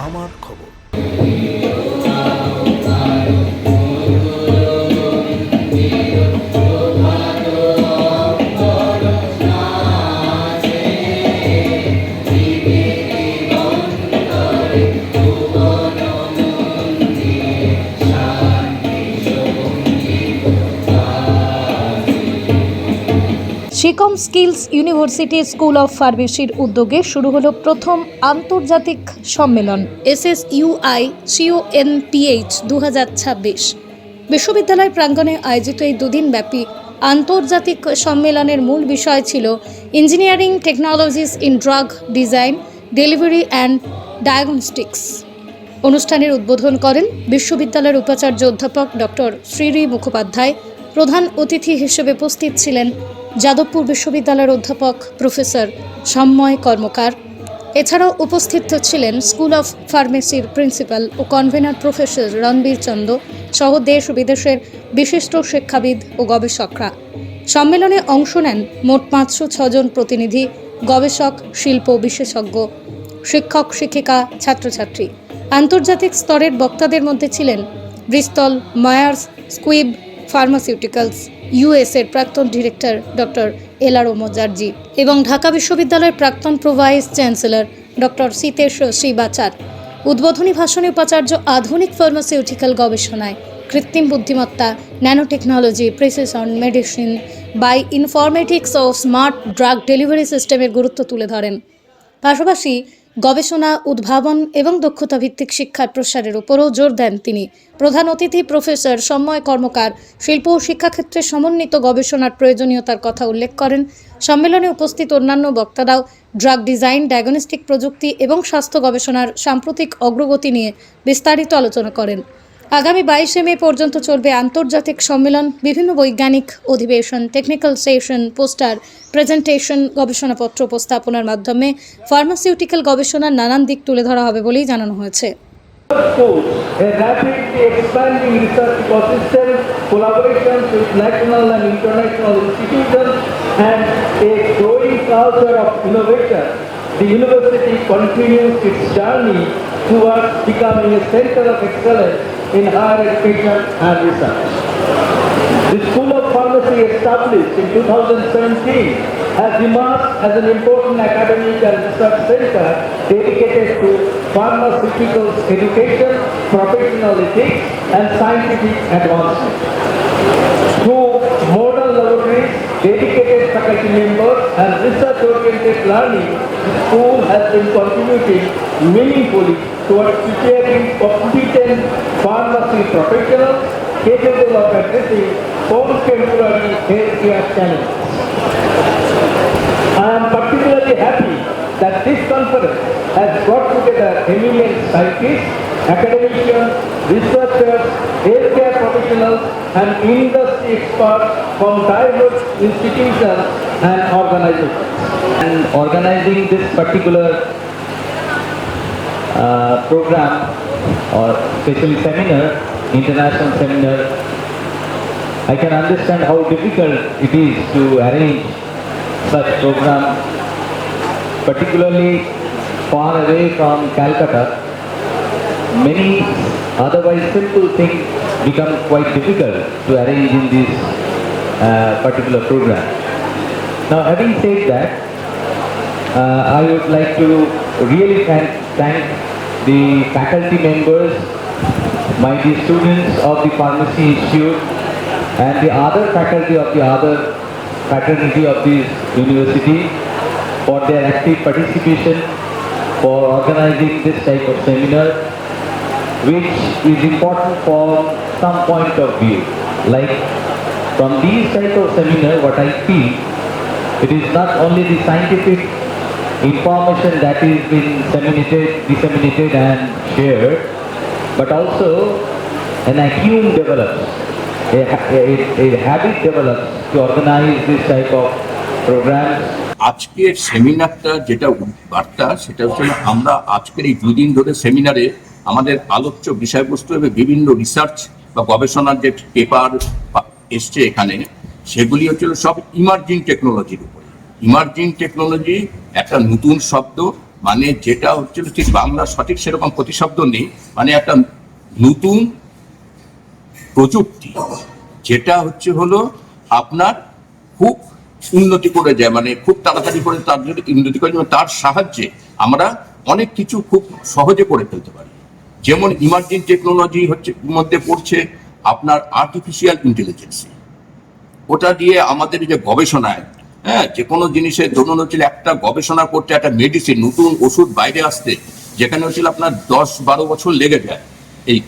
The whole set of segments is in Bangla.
আমার খবর। শিকম স্কিলস ইউনিভার্সিটি স্কুল অফ ফার্মেসির উদ্যোগে শুরু হলো প্রথম আন্তর্জাতিক সম্মেলন SSUI CONPH 2026। বিশ্ববিদ্যালয় প্রাঙ্গণে আয়োজিত এই দুদিনব্যাপী আন্তর্জাতিক সম্মেলনের মূল বিষয় ছিল engineering technologies in drug design, delivery and diagnostics. অনুষ্ঠানের উদ্বোধন করেন বিশ্ববিদ্যালয়ের উপাচার্য অধ্যাপক ডক্টর শ্রীরি মুখোপাধ্যায়। প্রধান অতিথি হিসেবে উপস্থিত ছিলেন যাদবপুর বিশ্ববিদ্যালয়ের অধ্যাপক প্রফেসর সন্ময় কর্মকার। এছাড়াও উপস্থিত ছিলেন স্কুল অফ ফার্মেসির প্রিন্সিপাল ও কনভেনার প্রফেসর রণবীর চন্দ সহ দেশ ও বিদেশের বিশিষ্ট শিক্ষাবিদ ও গবেষকরা। সম্মেলনে অংশ নেন মোট 506 জন প্রতিনিধি, গবেষক, শিল্প বিশেষজ্ঞ, শিক্ষক, শিক্ষিকা, ছাত্রছাত্রী। আন্তর্জাতিক স্তরের বক্তাদের মধ্যে ছিলেন Bristol Myers squib pharmaceuticals US এর প্রাক্তন ডিরেক্টর ডক্টর এলআরও মুজার্জি এবং ঢাকা বিশ্ববিদ্যালয়ের প্রাক্তন pro vice chancellor doctor Sitesh Shivachar. উদ্বোধনী ভাষণে উপাচার্য আধুনিক ফার্মাসিউটিক্যাল গবেষণায় কৃত্রিম বুদ্ধিমত্তা, nano technology, precision medicine, bioinformatics ও স্মার্ট ড্রাগ ডেলিভারি সিস্টেমের গুরুত্ব তুলে ধরেন। পাশাপাশি গবেষণা, উদ্ভাবন এবং দক্ষতা ভিত্তিক শিক্ষার প্রসারের উপরও জোর দেন তিনি। প্রধান অতিথি প্রফেসর সন্ময় কর্মকার শিল্প ও শিক্ষাক্ষেত্রে সমন্বিত গবেষণার প্রয়োজনীয়তার কথা উল্লেখ করেন। সম্মেলনে উপস্থিত অন্যান্য বক্তারাও ড্রাগ ডিজাইন, ডায়াগনস্টিক প্রযুক্তি এবং স্বাস্থ্য গবেষণার সাম্প্রতিক অগ্রগতি নিয়ে বিস্তারিত আলোচনা করেন। আগামী 22শে মে পর্যন্ত চলবে আন্তর্জাতিক সম্মেলন। বিভিন্ন বৈজ্ঞানিক অধিবেশন, টেকনিক্যাল সেশন, পোস্টার, প্রেজেন্টেশন, গবেষণাপত্র উপস্থাপনার মাধ্যমে ফার্মাসিউটিক্যাল গবেষণার নানান দিক তুলে ধরা হবে বলেই জানানো হয়েছে। A rapidly expanding research ecosystem, collaborations with national and international institutions, and a growing culture of innovation, the university continues its journey towards becoming a center of excellence in higher education and research. The School of Pharmacy, established in 2017, has emerged as an important academic and research center dedicated to pharmaceuticals education, professional ethics, and scientific advancement. Through modern laboratories, dedicated faculty members, and research-oriented learning, the school has been contributing meaningfully towards preparing competent pharmacy professionals capable of addressing contemporary healthcare challenges. I am particularly happy that this conference has brought together eminent scientists, academicians, researchers, healthcare professionals, and industry experts from diverse institutions and organizations. And organizing this particular program or especially seminar, international seminar, I can understand how difficult it is to arrange such program, particularly far away from Calcutta. Many otherwise simple things become quite difficult to arrange in this particular program. Now, having said that, I would like to really thank the faculty members, my dear students of the Pharmacy Institute, and the other faculty of the other fraternity of this university for their active participation, for organizing this type of seminar, which is important from some point of view. Like from these type of seminar, what I feel, it is not only the scientific information that is being disseminated and shared, but also an acumen develops, a habit develops to organize this type of programs. আজকের সেমিনারটা যেটা বার্তা সেটা হচ্ছে আমরা আজকের এই দুদিন ধরে সেমিনারে আমাদের আলোচ্য বিষয়বস্তু এবং বিভিন্ন রিসার্চ বা গবেষণার যে পেপার এসছে এখানে সেগুলি হচ্ছিল সব ইমার্জিং টেকনোলজির উপর। ইমার্জিং টেকনোলজি একটা নতুন শব্দ, মানে যেটা হচ্ছিল ঠিক বাংলা সঠিক সেরকম প্রতিশব্দ নেই, মানে একটা নতুন প্রযুক্তি যেটা হলো আপনার খুব উন্নতি করে যায়, মানে খুব তাড়াতাড়ি করে তার যদি উন্নতি করে যায়, তার সাহায্যে আমরা অনেক কিছু খুব সহজে করে ফেলতে পারি। যেমন ইমার্জিং টেকনোলজি মধ্যে পড়ছে আপনার আর্টিফিশিয়াল ইন্টেলিজেন্স। ওটা দিয়ে আমাদের যে গবেষণায়, যে কোনো জিনিসের ধরুন একটা গবেষণা করতে, একটা মেডিসিন, নতুন ওষুধ বাইরে আসতে যেখানে আপনার 10-12 বছর লেগে যায়, এই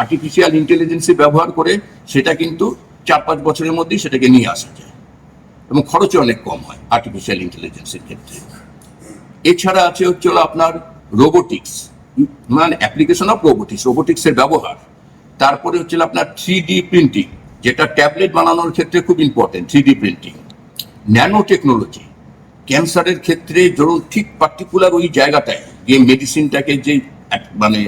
আর্টিফিশিয়াল ইন্টেলিজেন্স ব্যবহার করে সেটা কিন্তু 4-5 বছরের মধ্যেই সেটাকে নিয়ে আসা যায় এবং খরচও অনেক কম হয় আর্টিফিশিয়াল ইন্টেলিজেন্সের ক্ষেত্রে। এছাড়া আছে আপনার রোবোটিক্স, মানে অ্যাপ্লিকেশন অফ রোবোটিক্সের ব্যবহার। তারপরে আপনার 3D প্রিন্টিং, যেটা ট্যাবলেট বানানোর ক্ষেত্রে খুব important, 3D printing. Nano technology, ক্যান্সারের ক্ষেত্রে ধরুন ঠিক পার্টিকুলার ওই জায়গাটায় গিয়ে মেডিসিনটাকে যে মানে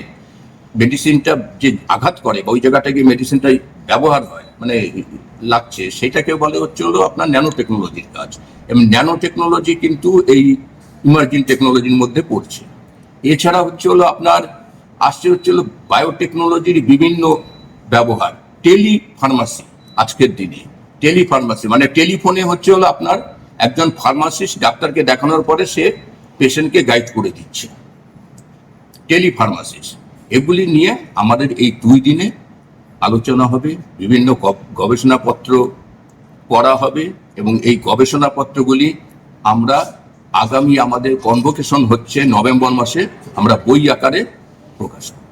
মেডিসিনটা যে আঘাত করে বা ওই জায়গাটায় গিয়ে মেডিসিনটা ব্যবহার হয় মানে লাগছে, সেটাকে বলে আপনার ন্যানো টেকনোলজির কাজ। এবং ন্যানো টেকনোলজি কিন্তু এই ইমার্জিং টেকনোলজির মধ্যে পড়ছে। এছাড়া আপনার আসছে বায়োটেকনোলজির বিভিন্ন ব্যবহার। টেলিফার্মাসি, আজকের দিনে টেলিফার্মাসি মানে টেলিফোনে আপনার একজন ফার্মাসিস্ট ডাক্তারকে দেখানোর পরে সে পেশেন্টকে গাইড করে দিচ্ছে, টেলিফার্মাসিস্ট। এগুলি নিয়ে আমাদের এই 2 দিনে আলোচনা হবে, বিভিন্ন গবেষণাপত্র পড়া হবে এবং এই গবেষণাপত্রগুলি আমরা আগামী আমাদের কনভোকেশন হচ্ছে নভেম্বর মাসে, আমরা বই আকারে প্রকাশ করব।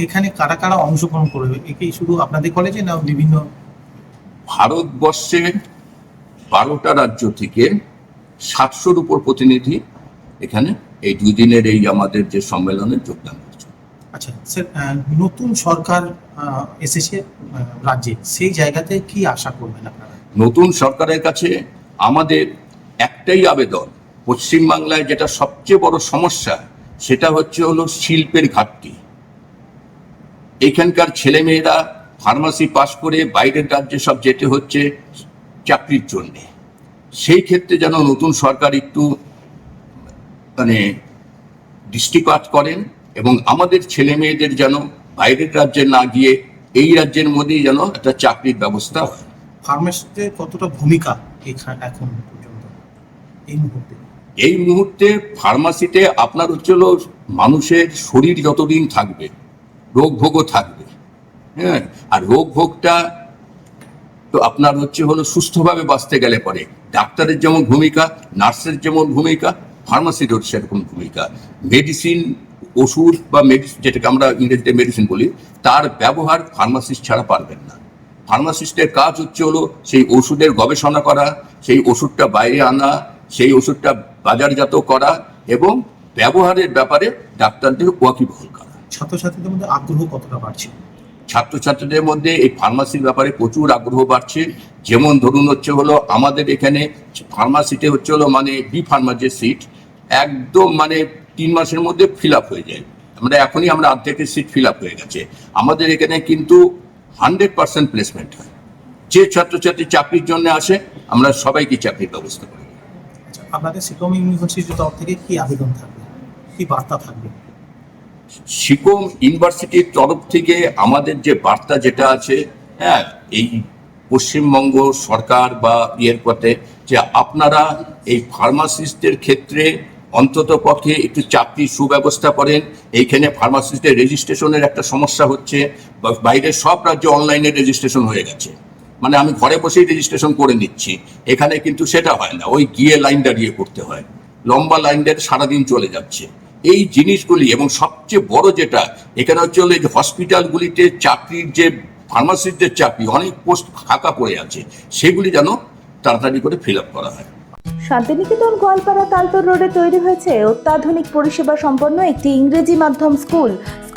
এখানে কারা কারা অংশগ্রহণ করবে? একেই শুধু আপনাদের কলেজে না বিভিন্ন? ভারতবর্ষের 12টা রাজ্য থেকে 700-র উপর প্রতিনিধি এখানে এই 2 দিনের এই আমাদের যে সম্মেলনে যোগদান করছে। আচ্ছা স্যার, নতুন সরকার এসেছে রাজ্যে, সেই জায়গাতে কি আশা করবেন আপনারা? নতুন সরকারের কাছে আমাদের একটাই আবেদন, পশ্চিমবাংলায় যেটা সবচেয়ে বড় সমস্যা সেটা হলো শিল্পের ঘাটতি। এখানকার ছেলেমেয়েরা ফার্মাসি পাশ করে বাইরের রাজ্যে সব যেতে হচ্ছে চাকরির জন্য। সেই ক্ষেত্রে যেন নতুন সরকার একটু মানে দৃষ্টিপাত করেন এবং আমাদের ছেলে মেয়েদের যেন বাইরের রাজ্যে না গিয়ে এই রাজ্যের মধ্যেই যেন একটা চাকরির ব্যবস্থা হয়। ফার্মাসিতে কতটা ভূমিকা এখন পর্যন্ত এই মুহূর্তে ফার্মাসিতে আপনার মানুষের শরীর যতদিন থাকবে রোগ ভোগও থাকবে, আর রোগ ভোগটা তো আপনার সুস্থভাবে বাঁচতে গেলে পরে ডাক্তারের যেমন ভূমিকা, নার্সের যেমন ভূমিকা, ফার্মাসিরও সেরকম ভূমিকা। মেডিসিন, ওষুধ বা যেটাকে আমরা ইংরেজিতে মেডিসিন বলি, তার ব্যবহার ফার্মাসিস্ট ছাড়া পারবেন না। ফার্মাসিস্টের কাজ সেই ওষুধের গবেষণা করা, সেই ওষুধটা বাইরে আনা, সেই ওষুধটা বাজারজাত করা এবং ব্যবহারের ব্যাপারে ডাক্তারদের ওয়াকিবহাল করা। ছাত্রছাত্রীদের মধ্যে আগ্রহ কতটা বাড়ছে? ছাত্রছাত্রীদের মধ্যে এই ফার্মাসির ব্যাপারে প্রচুর আগ্রহ বাড়ছে। যেমন ধরুন আমাদের এখানে ফার্মাসিতে মানে বি ফার্মার যে সিট একদম মানে 3 মাসের মধ্যে ফিল আপ হয়ে যায়। এখনই আমরা অর্ধেকের সিট ফিল আপ হয়ে গেছে। আমাদের এখানে কিন্তু 100% প্লেসমেন্ট হয়। যে ছাত্রছাত্রী চাকরির জন্য আসে আমরা সবাইকে চাকরির ব্যবস্থা করি। আপনাদের সিকম ইউনিভার্সিটির তরফ থেকে কি আবেদন থাকবে, কি বার্তা থাকবে? সিকম ইউনিভার্সিটির তরফ থেকে আমাদের যে বার্তা যেটা আছে, এই পশ্চিমবঙ্গ সরকার বা পথে যে আপনারা এই ফার্মাসিস্টদের ক্ষেত্রে অন্তত পক্ষে একটু চাকরির সুব্যবস্থা করেন। এইখানে ফার্মাসিস্টের রেজিস্ট্রেশনের একটা সমস্যা হচ্ছে, বাইরের সব রাজ্যে অনলাইনে রেজিস্ট্রেশন হয়ে গেছে, মানে আমি ঘরে বসেই রেজিস্ট্রেশন করে নিচ্ছি। এখানে কিন্তু সেটা হয় না, ওই গিয়ে লাইন দাঁড়িয়ে করতে হয়, লম্বা লাইন দাঁড়িয়ে সারাদিন চলে যাচ্ছে। এই জিনিসগুলি এবং সবচেয়ে বড় যেটা এখানে যে হসপিটালগুলিতে চাকরির যে ফার্মাসিস্টদের চাকরি অনেক পোস্ট ফাঁকা পড়ে আছে, সেগুলি যেন তাড়াতাড়ি করে ফিল আপ করা হয়। শান্তিনিকেতন গোয়ালপাড়া তালতর রোডে তৈরি হয়েছে অত্যাধুনিক পরিষেবা সম্পন্ন একটি ইংরেজি মাধ্যম স্কুল,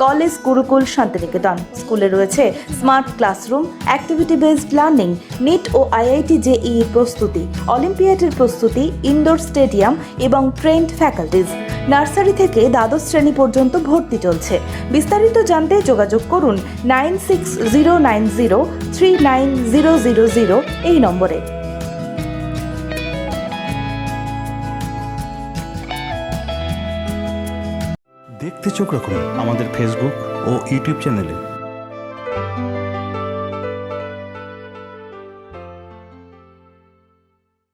কলেজ গুরুকুল শান্তিনিকেতন। স্কুলে রয়েছে smart classroom, activity based learning, NEET ও আইআইটি জেইই প্রস্তুতি, অলিম্পিয়াডের প্রস্তুতি, ইনডোর স্টেডিয়াম এবং ট্রেন্ড ফ্যাকাল্টিজ। নার্সারি থেকে দ্বাদশ শ্রেণী পর্যন্ত ভর্তি চলছে। বিস্তারিত জানতে যোগাযোগ করুন 9609039000 এই নম্বরে। দেখতে চোখ রাখুন আমাদের ফেসবুক ও ইউটিউব চ্যানেলে।